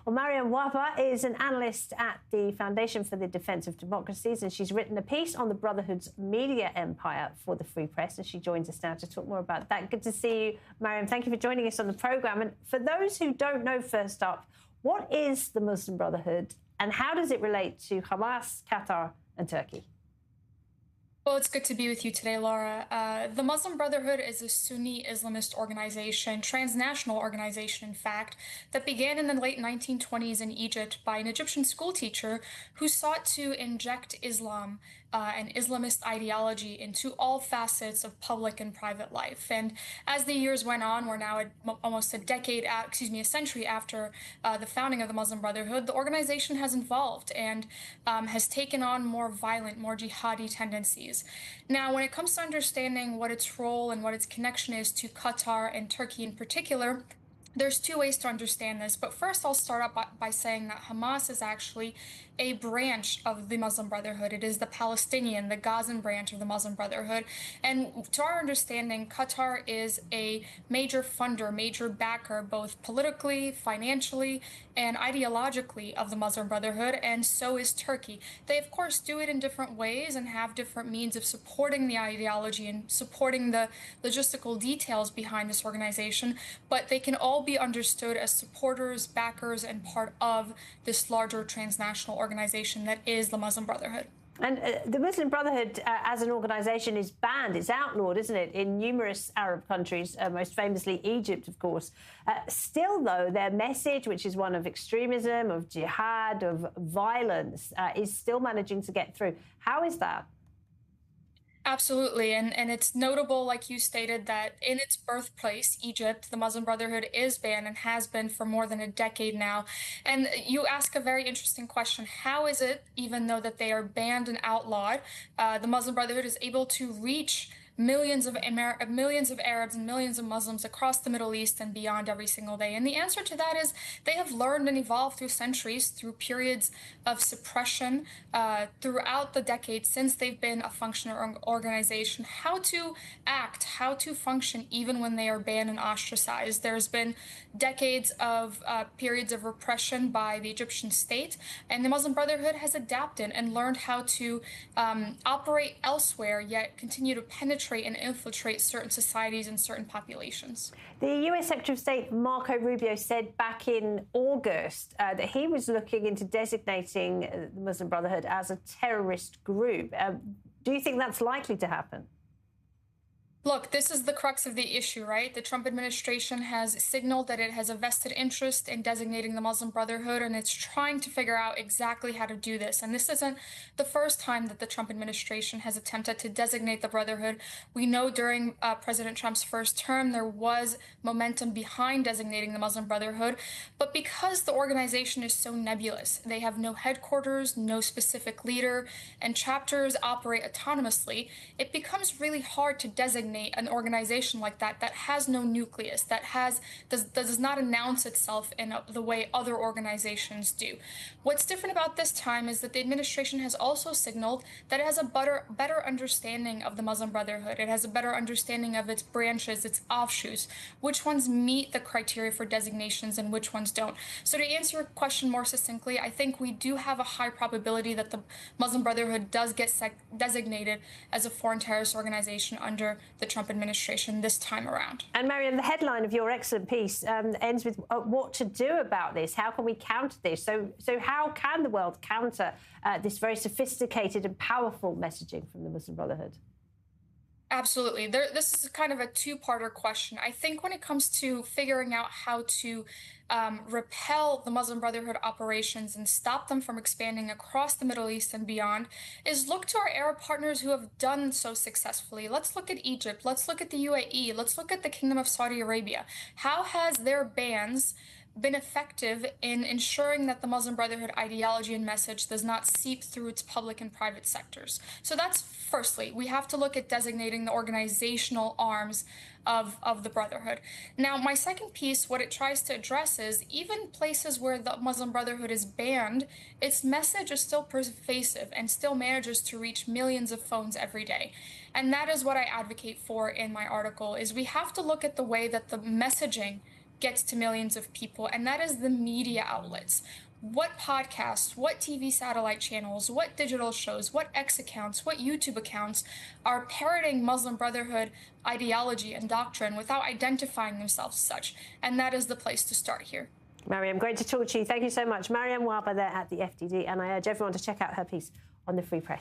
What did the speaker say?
Well, Mariam Wahba is an analyst at the Foundation for the Defence of Democracies, and she's written a piece on the Brotherhood's media empire for the Free Press, and she joins us now to talk more about that. Good to see you, Mariam. Thank you for joining us on the programme. And for those who don't know, first up, what is the Muslim Brotherhood and how does it relate to Hamas, Qatar and Turkey? Well, it's good to be with you today, Laura. The Muslim Brotherhood is a Sunni Islamist organization, transnational organization, in fact, that began in the late 1920s in Egypt by an Egyptian schoolteacher who sought to inject Islam and Islamist ideology into all facets of public and private life. And as the years went on, we're now almost a century after the founding of the Muslim Brotherhood, the organization has evolved and has taken on more violent, more jihadi tendencies. Now, when it comes to understanding what its role and what its connection is to Qatar and Turkey in particular, there's two ways to understand this, but first I'll start out by saying that Hamas is actually a branch of the Muslim Brotherhood. It is the Palestinian, the Gazan branch of the Muslim Brotherhood. And to our understanding, Qatar is a major funder, major backer, both politically, financially, and ideologically of the Muslim Brotherhood, and so is Turkey. They, of course, do it in different ways and have different means of supporting the ideology and supporting the logistical details behind this organization, but they can all be understood as supporters, backers, and part of this larger transnational organization that is the Muslim Brotherhood. And the Muslim Brotherhood as an organisation is banned, it's outlawed, isn't it, in numerous Arab countries, most famously Egypt, of course. Still, though, their message, which is one of extremism, of jihad, of violence, is still managing to get through. How is that? Absolutely. And it's notable, like you stated, that in its birthplace, Egypt, the Muslim Brotherhood is banned and has been for more than a decade now. And you ask a very interesting question. How is it, even though that they are banned and outlawed, the Muslim Brotherhood is able to reach millions of Arabs and millions of Muslims across the Middle East and beyond every single day? And the answer to that is they have learned and evolved through centuries, through periods of suppression throughout the decades since they've been a functional organization, how to act, how to function even when they are banned and ostracized. There's been decades of periods of repression by the Egyptian state, and the Muslim Brotherhood has adapted and learned how to operate elsewhere, yet continue to penetrate and infiltrate certain societies and certain populations. The US Secretary of State Marco Rubio said back in August that he was looking into designating the Muslim Brotherhood as a terrorist group. Do you think that's likely to happen? Look, this is the crux of the issue, right? The Trump administration has signaled that it has a vested interest in designating the Muslim Brotherhood, and it's trying to figure out exactly how to do this. And this isn't the first time that the Trump administration has attempted to designate the Brotherhood. We know during President Trump's first term, there was momentum behind designating the Muslim Brotherhood. But because the organization is so nebulous, they have no headquarters, no specific leader, and chapters operate autonomously, it becomes really hard to designate an organization like that has no nucleus, that does not announce itself in the way other organizations do. What's different about this time is that the administration has also signaled that it has a better understanding of the Muslim Brotherhood. It has a better understanding of its branches, its offshoots, which ones meet the criteria for designations and which ones don't. So to answer your question more succinctly, I think we do have a high probability that the Muslim Brotherhood does get designated as a foreign terrorist organization under the Trump administration this time around. And Mariam, the headline of your excellent piece ends with what to do about this. How can we counter this? So how can the world counter this very sophisticated and powerful messaging from the Muslim Brotherhood? Absolutely. This is kind of a two-parter question. I think when it comes to figuring out how to repel the Muslim Brotherhood operations and stop them from expanding across the Middle East and beyond is look to our Arab partners who have done so successfully. Let's look at Egypt. Let's look at the UAE. Let's look at the Kingdom of Saudi Arabia. How has their bans been effective in ensuring that the Muslim Brotherhood ideology and message does not seep through its public and private sectors? So that's firstly, we have to look at designating the organizational arms of the Brotherhood. Now, my second piece, what it tries to address is even places where the Muslim Brotherhood is banned, its message is still pervasive and still manages to reach millions of phones every day. And that is what I advocate for in my article, is we have to look at the way that the messaging gets to millions of people, and that is the media outlets. What podcasts, what TV satellite channels, what digital shows, what X accounts, what YouTube accounts are parroting Muslim Brotherhood ideology and doctrine without identifying themselves as such? And that is the place to start here. Mariam, great to talk to you. Thank you so much. Mariam Wahba there at the FDD, and I urge everyone to check out her piece on the Free Press.